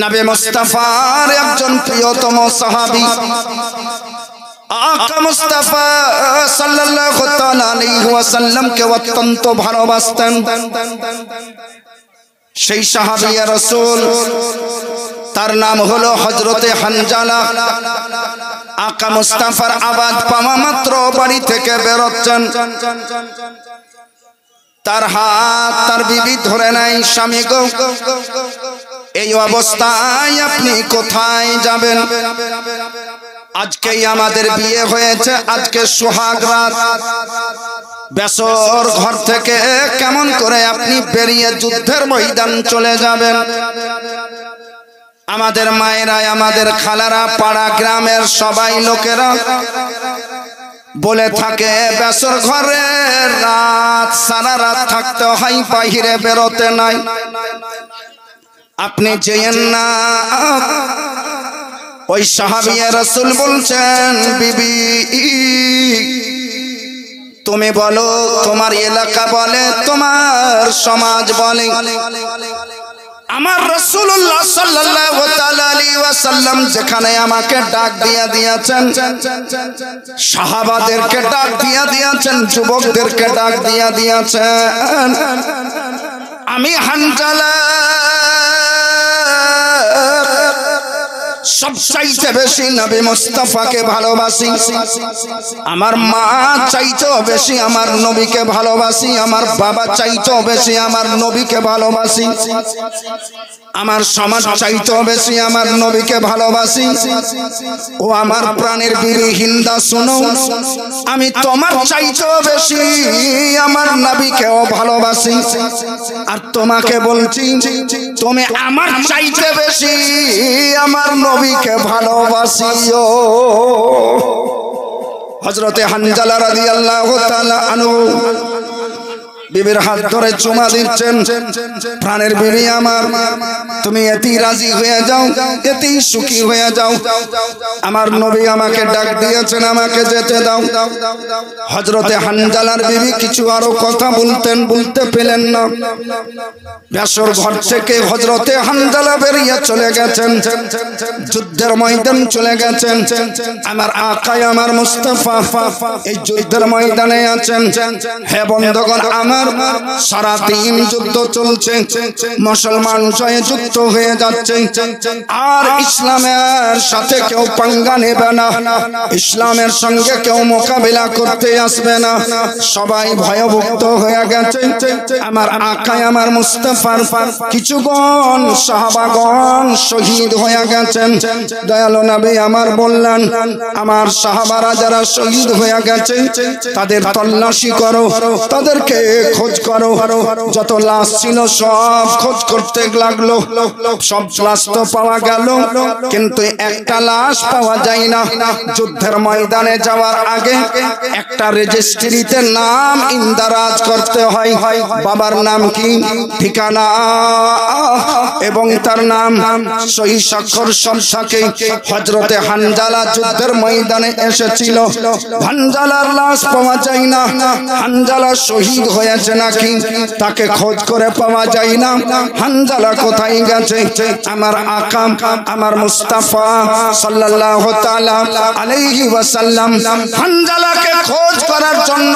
নবী মুস্তাফার একজন প্রিয়তম সাহাবী আকা মুস্তাফা সাল্লাল্লাহু তাআলা আলাইহি ওয়াসাল্লাম কে অত্যন্ত ভালোবাসতেন। সেই সাহাবী রাসূল তার নাম হলো হযরতে হানজালা। আকা মুস্তাফার আওয়াজ পাওয়া মাত্র বাড়ি থেকে বের হচ্ছেন, তার হাত তার বিবি ধরে নাই, স্বামী গো এই অবস্থায় আপনি কোথায় যাবেন? আজকেই আমাদের বিয়ে হয়েছে, আজকে সোহাগ রাত, বেসর ঘর থেকে কেমন করে আপনি বেরিয়ে যুদ্ধের ময়দান চলে যাবেন? আমাদের মায়েরা, আমাদের খালারা, পাড়া গ্রামের সবাই লোকেরা বলে থাকে বেসর ঘরে রাত সারা রাত থাকতে হয়, বাহিরে বেরোতে নাই। আপনি যেয়েন না। ওই সাহাবী রাসূল বলছেন, বিবি তুমি বলো, তোমার এলাকা বলে, তোমার সমাজ বলে, আমার রাসূলুল্লাহ সাল্লাল্লাহু তাআলা আলাইহি ওয়াসাল্লাম যেখানে আমাকে ডাক দিয়ে দিয়েছেন, সাহাবাদেরকে ডাক দিয়ে দিয়েছেন, যুবকদেরকে ডাক দিয়ে দিয়েছেন, আমি হানজালা সবচাইতে বেশি নবী মুস্তাফাকে ভালোবাসি। আমার মা চাইতেও বেশি আমার নবীকে ভালোবাসি, আমার বাবা চাইতেও বেশি আমার নবীকে ভালোবাসি, আমার সমাজ চাইতেও বেশি আমার নবীকে ভালোবাসি। ও আমার প্রাণের বিবি হিন্দা শোনো, আমি তোমার চাইতেও বেশি আমার নবীকেও ভালোবাসি। আর তোমাকে বলছি, তুমি আমার চাইতে বেশি আমার নবীকে ভালোবাসিও। হযরতে হানজালা রাদিয়াল্লাহু তাআলা আনহু বিবির হাত ধরে চুমা দিচ্ছেন, প্রাণের বিবি আমার, তুমি এতেই রাজি হয়ে যাও, এতেই সুখী হয়ে যাও। আমার নবী আমাকে ডাক দিয়েছেন, আমাকে যেতে দাও। হযরতে হানজালার বিবি কিছু আরো কথা বলতেন, বলতে পেলেন না। বেসর ঘর থেকে হযরতে হানজালা বেরিয়ে চলে গেছেন, যুদ্ধের ময়দান চলে গেছেন। আমার আকা, আমার মুস্তাফা এই যুদ্ধের ময়দানে আছেন। হে বন্ধুগণ আমার, সারা দিন যুদ্ধ চলছে, মুসলমান জয়ে যুদ্ধ হয়ে যাচ্ছে, আর ইসলামের সাথে কেউ পাঙ্গা নেবে না, ইসলামের সঙ্গে কেউ মোকাবিলা করতে আসবে না, সবাই ভয়ভুক্ত হয়ে গেছে। আমার আকা, আমার মুস্তাফার কিছুগণ সাহাবাগণ শহীদ হয়ে গেছেন। দয়ালু নবী আমার বললেন, আমার সাহাবারা যারা শহীদ হয়ে গেছে তাদের তল্লাশি করো, তাদেরকে খোঁজ করো। যত লাশ ছিল সব খোঁজ করতে লাগলো, সব লাশ তো পাওয়া গেল, কিন্তু একটা লাশ পাওয়া যায় না। যুদ্ধের ময়দানে যাওয়ার আগে একটা রেজিস্ট্রিতে নাম ইন্দারাজ করতে হয়, বাবার নাম কি, ঠিকানা এবং তার নাম, সহি স্বাক্ষর সব থাকে। হযরতে হানজালা যুদ্ধের ময়দানে এসেছিল, হানজালার লাশ পাওয়া যায় না, হানজালা শহীদ হয়েছে নাকি তাকে খোঁজ করে পাওয়া যায় না, হানজালা কোথায় গেছে? আমার আকা, আমার মুস্তাফা সাল্লাল্লাহু তাআলা আলাইহি ওয়াসাল্লাম হানজালাকে খোঁজ করার জন্য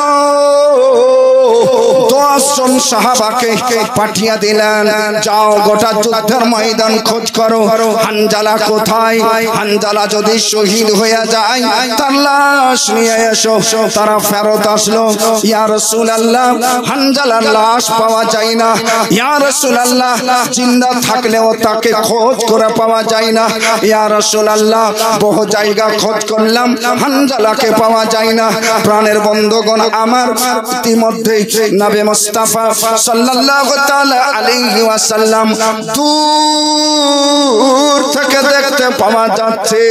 10 জন সাহাবাকে পাঠিয়ে দিলেন, যাও গোটা যুদ্ধের ময়দান খোঁজ করো, হানজালা কোথায়? হানজালা যদি শহীদ হয়ে যায় তার লাশ নিয়ে এসো। তারা ফেরত আসলো, ইয়া রাসূলুল্লাহ হানজালার লাশ পাওয়া যায় না, ইয়া রাসূলুল্লাহ জিন্দা থাকলেও তাকে খোঁজ করে পাওয়া যায় না, ইয়া রাসূলুল্লাহ বহু জায়গা খোঁজ করলাম, হানজালাকে পাওয়া যায় না। প্রাণের বন্ধুগণ আমার, ইতিমধ্যে নবী মুস্তাফা সাল্লাল্লাহু তাআলা আলাইহি ওয়াসাল্লাম দূর থেকে দেখতে পাওয়া যাচ্ছে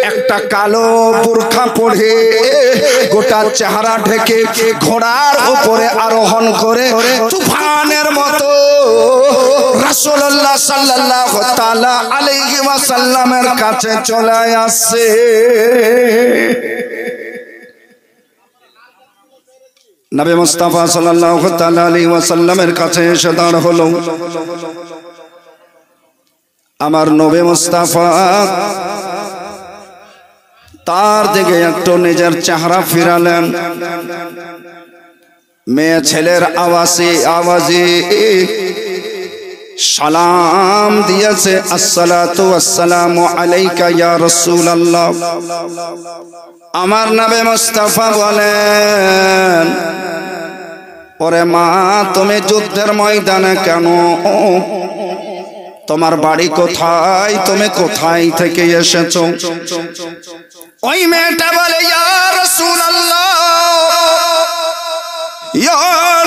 একটা কালো বুরখা পরে, গোটা চেহারা ঢেকে, ঘোড়ার উপরে আরোহণ করে তুফানের মতো রাসূলুল্লাহ সাল্লাল্লাহু তাআলা আলাইহি ওয়াসাল্লামের কাছে চলে আসছে। নবী মুস্তাফা সাল্লাল্লাহু তাআলা আলাইহি ওয়াসাল্লামের কাছে এসে দাঁড় হলো। আমার নবী মুস্তাফা তার দিকে একটু নিজের চেহারা ফিরালেন। মেয়ে ছেলের আওয়াজে সালাম দিয়েছে, আসসালাতু ওয়াসসালামু আলাইকা ইয়া রাসূলুল্লাহ। আমার নবী মুস্তাফা বলেন, ওরে মা, তুমি যুদ্ধের ময়দানে কেন? তোমার বাড়ি কোথায়? তুমি কোথায় থেকে এসেছো? ওই মেয়েটা বলে, ইয়া রাসূলুল্লাহ, ইয়া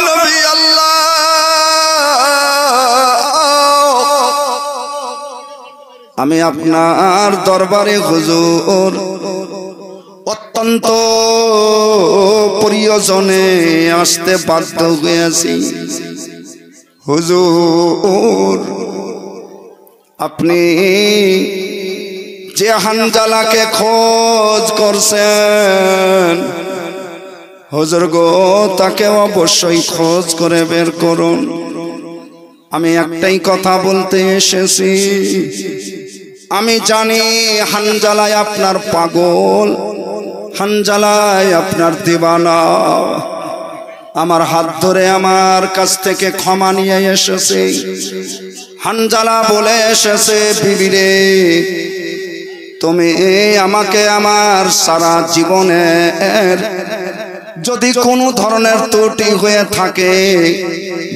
নবী আল্লাহ, আমি আপনার দরবারে হুজুর অত্যন্ত প্রিয়জনে আসতে বাধ্য হয়েছি। হুজুর, আপনি যে হানজালাকে খোঁজ করছেন, হুজুর গো, তাকে অবশ্যই খোঁজ করে বের করুন। আমি একটাই কথা বলতে এসেছি, আমি জানি হানজালায় আপনার পাগল, হানজালায় আপনার দিওয়ানা। আমার হাত ধরে আমার কাছ থেকে ক্ষমা নিয়ে এসেছে। হানজালা বলে এসেছে, বিবি রে, তুমি আমাকে আমার সারা জীবনের যদি কোনো ধরনের ত্রুটি হয়ে থাকে,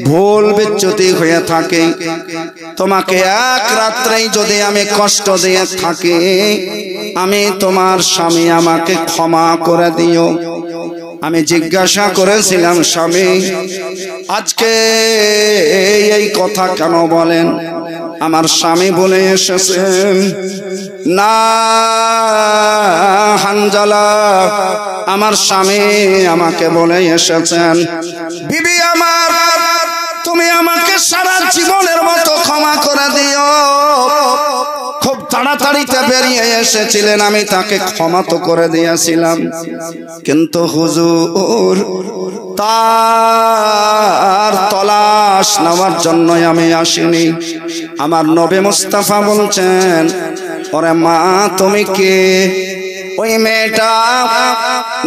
ভুল বিচ্যুতি হয়ে থাকে, তোমাকে এক রাত্রেই যদি আমি কষ্ট দিয়ে থাকি, আমি তোমার স্বামী, আমাকে ক্ষমা করে দিও। আমি জিজ্ঞাসা করেছিলাম, স্বামী আজকে এই কথা কেন বলেন? আমার স্বামী বলে এসেছেন, না হানজালা, আমার স্বামী আমাকে বলে এসেছেন, বিবি আমার, তুমি আমাকে সারা জীবনের মতো ক্ষমা করে দিও। খুব তাড়াতাড়িতে বেরিয়ে এসেছিলেন, আমি তাকে ক্ষমা তো করে দিয়েছিলাম, কিন্তু হুজুর তার তলাশ নেওয়ার জন্য আমি আসিনি। আমার নবী মুস্তাফা বলছেন, ওরে মা, তুমি কে? ওই মেয়েটা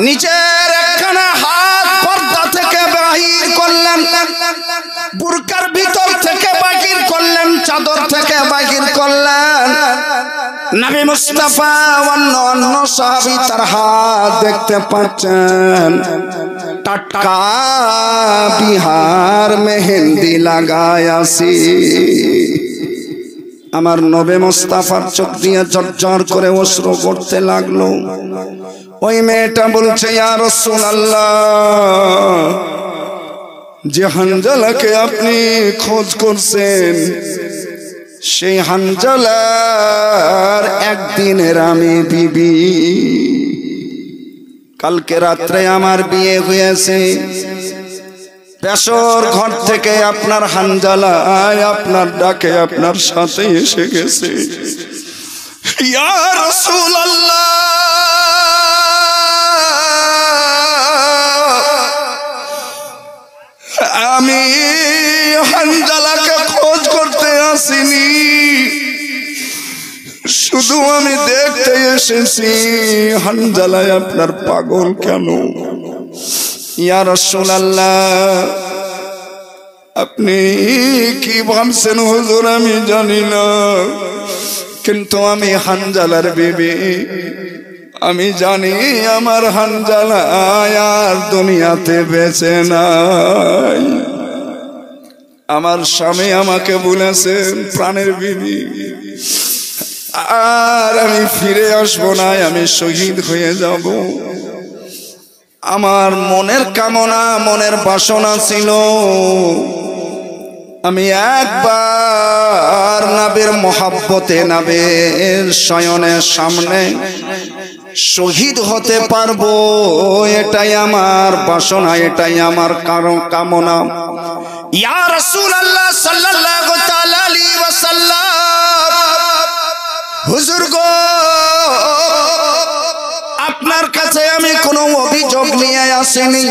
নিজের একখানা হাত পর্দা থেকে বাহির করলেন, বুরকার ভিতর থেকে বাহির করলেন, চাদর থেকে বাহির করলেন। নবী মুস্তাফা অন্য সাহাবী তার হাত দেখতে পাচ্ছেন, টাটকা বিহার মেহেন্দি লাগায় আসি। আমার নবী মুস্তাফার চোখ দিয়ে ঝরঝর করে অশ্রু পড়তে লাগলো। ওই মেয়েটা বলছে, ইয়া রাসূলুল্লাহ, যে হানজালাকে আপনি খোঁজ করছেন, সেই হানজালার একদিনের আমি বিবি। কালকে রাত্রে আমার বিয়ে হয়েছে, পেশর ঘর থেকে আপনার হানজালা আপনার ডাকে আপনার সাথে এসে গেছে। ইয়া রাসূলুল্লাহ, আমি হানজালাকে খোঁজ করতে আসিনি, শুধু আমি দেখতে এসেছি হানজালায় আপনার পাগল কেন। ইয়া রাসূলুল্লাহ, আপনি কি ভাবছেন হুজুর আমি জানি না, কিন্তু আমি হানজালার বিবি। আমি জানি আমার হানজালা আর দুনিয়াতে বেঁচে নাই। আমার স্বামী আমাকে বলেছেন, প্রাণের বিবি, আর আমি ফিরে আসবো না, আমি শহীদ হয়ে যাব। আমার মনের কামনা, মনের বাসনা ছিল আমি একবার নবীর মহব্বতে, নবীর শয়নের সামনে শহীদ হতে পারবো, এটাই আমার বাসনা, এটাই আমার কামনা। ইয়া রাসূলুল্লাহ সাল্লাল্লাহু তাআলা আলাইহি ওয়াসাল্লাম, হুজুর গো, আপনার আপনার কাছে আমি কোনো অভিযোগ নিয়ে আসিনি,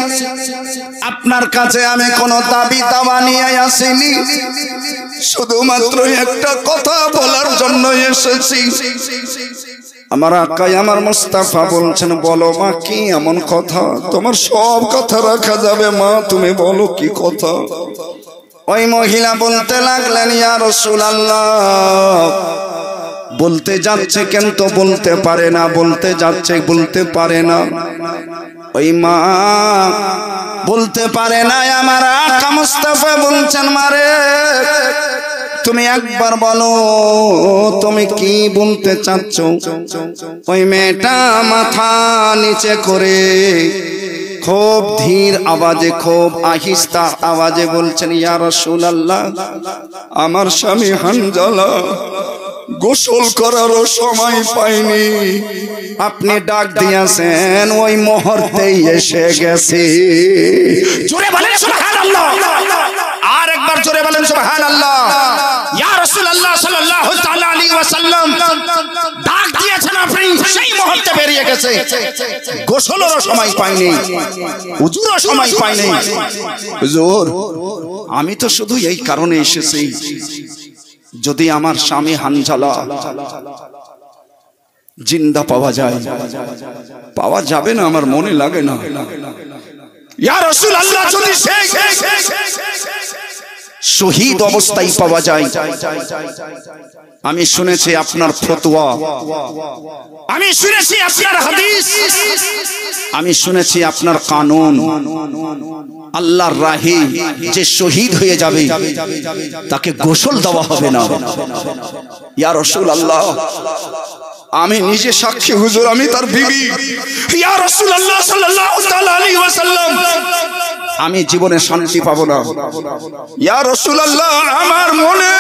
আপনার কাছে আমি কোনো দাবি দাওয়া নিয়ে আসিনি, শুধুমাত্র একটা কথা বলার জন্য এসেছি। আমার আকাই আমার মুস্তাফা বলছেন, বলো মা কি এমন কথা? তোমার সব কথা রাখা যাবে মা, তুমি বলো কি কথা? ওই মহিলা বলতে লাগলেন, ইয়া রাসূলুল্লাহ, বলতে যাচ্ছে কিন্তু বলতে পারে না, বলতে যাচ্ছে বলতে পারে না। ওই মা বলতে পারে না। আমার আকা মুস্তাফা বলছেন, মারে তুমি একবার বলো তুমি কি বলতে চাচ্ছ? ওই মেয়েটা মাথা নিচে করে খুব ধীর আওয়াজে, খুব আহিস্তা আওয়াজে বলছেন, ইয়া রাসূলুল্লাহ, আমার স্বামী হানজালা গোসল করারও সময় পাইনি, আপনি ডাক দিয়েছেন ওই মুহূর্তেই এসে গেছে। জোরে বলেন সুবহানাল্লাহ, আর একবার জোরে বলেন সুবহানাল্লাহ। ইয়া রাসূলুল্লাহ সাল্লাল্লাহু তাআলা আলাইহি ওয়াসাল্লাম ডাক দিয়েছেন, আপনি সেই মুহূর্তে বেরিয়ে গেছে, গোসলেরও সময় পাইনি, হুজুরও সময় পাইনি। হুজুর, আমি তো শুধু এই কারণে এসেছি, যদি আমার স্বামী হানজালা জিন্দা পাওয়া যায়। পাওয়া যাবে না, আমার মনে লাগে না। ইয়া রাসূলুল্লাহ, যদি শহীদ অবস্থায় পাওয়া যায়। আমি শুনেছি আপনার ফতোয়া, আমি শুনেছি আপনার হাদিস, আমি শুনেছি আপনার কানুন। আল্লাহর রাহে যে শহীদ হয়ে যাবে তাকে গোসল দেওয়া হবে না। ইয়া রাসূলুল্লাহ, আমি নিজে সাক্ষী হুজুর, আমি তার বিবি। ইয়া রাসূলুল্লাহ সাল্লাল্লাহু তাআলা আলাইহি ওয়াসাল্লাম, আমি জীবনে শান্তি পাবো না। ইয়া রাসূলুল্লাহ, আমার মনে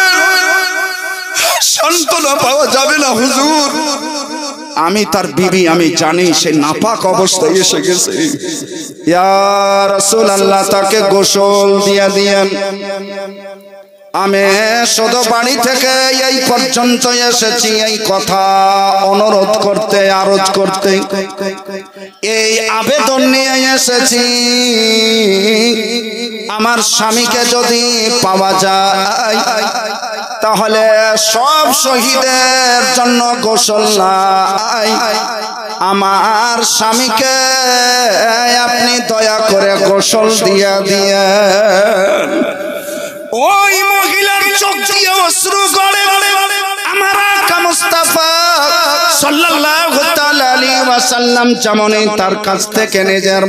সান্ত্বনা পাওয়া যাবে না হুজুর, আমি তার বিবি, আমি জানি সে নাপাক অবস্থায় এসে গেছে। ইয়া রাসূলুল্লাহ, তাকে গোসল দিয়ে দিয়েন। আমি শুধু বাড়ি থেকে এই পর্যন্ত এসেছি এই কথা অনুরোধ করতে, আরজ করতে, এই আবেদন নিয়ে এসেছি, আমার স্বামীকে যদি পাওয়া যায় তাহলে সব শহীদের জন্য গোসল নাই, আমার স্বামীকে আপনি দয়া করে গোসল দিয়ে দিয়েন। ওই মহিলার চোখ দিয়ে অশ্রু গড়ে। আমার আকা মুস্তাফা সাল্লাল্লাহু তাআলা আলাইহি ওয়াসাল্লাম যেমনই তার কাছ থেকে নিজের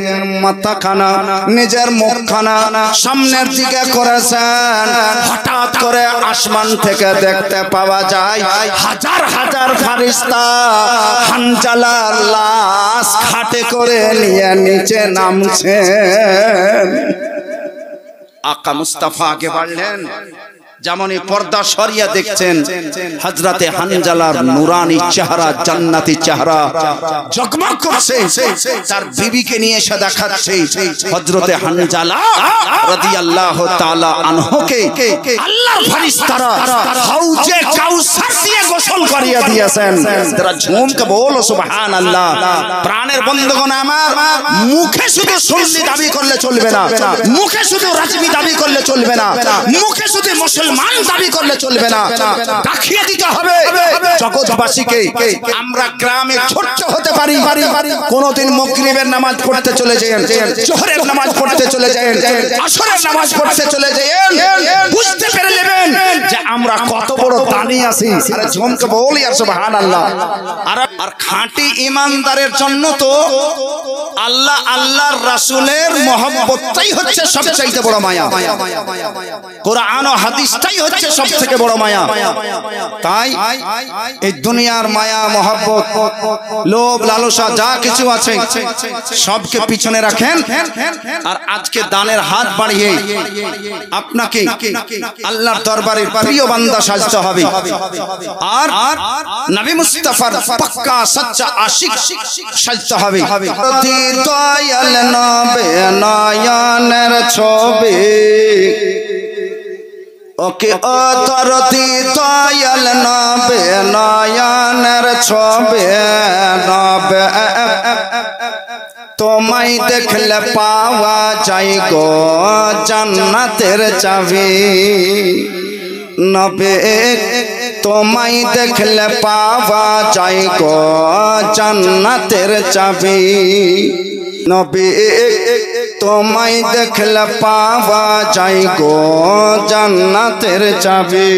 মাথাখানা, নিজের মুখখানা সামনের দিকে করেছেন, হঠাৎ করে আসমান থেকে দেখতে পাওয়া যায় হাজার হাজার ফেরেশতা হানজালার লাশ খাটে করে নিয়ে নিচে নামছেন। আকা মুস্তাফা আগে বাড়লেন, যেমনই পর্দা সরিয়ে দেখছেন হযরতে হানজালার নূরানী চেহারা, জান্নাতি চেহারা জগমগ করছে। তার বিবিকে নিয়ে এসে দেখাচ্ছে হযরতে হানজালা রাদিয়াল্লাহু তাআলা আনহুকে আল্লাহর ফেরেশতারা হাউজে কাউসার দিয়ে গোসল করিয়ে দিয়েছেন। তারা ঝুমকে বলো সুবহানাল্লাহ। প্রাণের বন্ধুগণ আমার, মুখে শুধু সুন্নি দাবি করলে চলবে না, মুখে শুধু রাজবি দাবি করলে চলবে না, মুখে শুধু মুসলমান দাবি করলে চলবে না, দেখিয়ে দিতে হবে জগৎবাসীকে। আমরা গ্রামে ছোট্ট হতে পারি, কোনদিন মাগরিবের নামাজ পড়তে চলে যান, জোহরের নামাজ পড়তে চলে যান, আসরের নামাজ পড়তে চলে যান, বুঝতে পেরে নেবেন যে আমরা কত বড় দানি আছি। আরে ঝুমকে বলি আর সুবহানাল্লাহ। আর খাঁটি ইমানদারের জন্য তো আল্লাহ আল্লাহর রাসূলের মহব্বতটাই হচ্ছে সবচেয়ে বড় মায়া, কোরআন ও হাদিসটাই হচ্ছে সবথেকে বড় মায়া। তাই এই দুনিয়ার মায়া, মহব্বত, লোভ, লালসা যা কিছু আছে সবকে পিছনে রাখেন, আর আজকে দানের হাত বাড়িয়ে আপনাকে আল্লাহর দরবারের প্রিয় বান্দা সাজতে হবে, আর নবী মুস্তাফার পাক্কা সচ্চা আশিক সাজতে হবে। দয়াল নবে নয়নের ছবি, ওকে ও তরতি দয়াল নবে নয়নের ছবি, নবে তোমায় দেখলে পাওয়া যায় গো জান্নাতের চাবি নবী তোমায় দেখলে পাওয়া যায় গো জান্নাতের চাবি নবী তোমায় দেখলে পাওয়া যায় গো জান্নাতের চাবি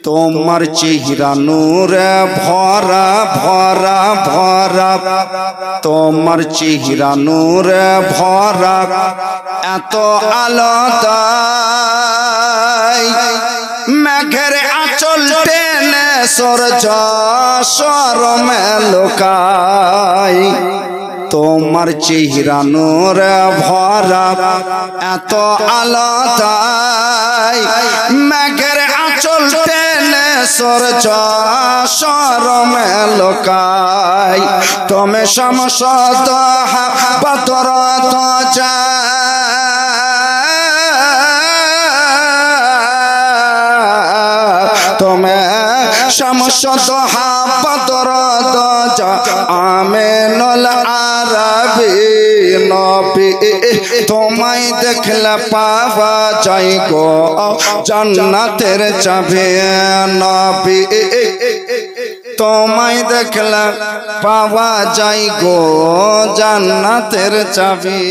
তোমার চেহারা নূরে ভরা ভরা ভরা তোমার চেহারা নূরে ভরা এত আলো দেয় মেঘের আঁচল টেনে সূর্য শরমে লুকায় তোমার চেহারা নূরে ভরা এত আলো দেয় মেঘের আঁচল টেনে সূর্য শরমে লুকায় তুমি শামসুদ বদর তাজা তুমি শামসুদ বদর তাজা আমিনুল আরবি নবী তোমায় দেখলে পাওয়া যায় গো জান্নাতের চাবি নবী তোমায় দেখলে পাওয়া যায় গো জান্নাতের চাবি।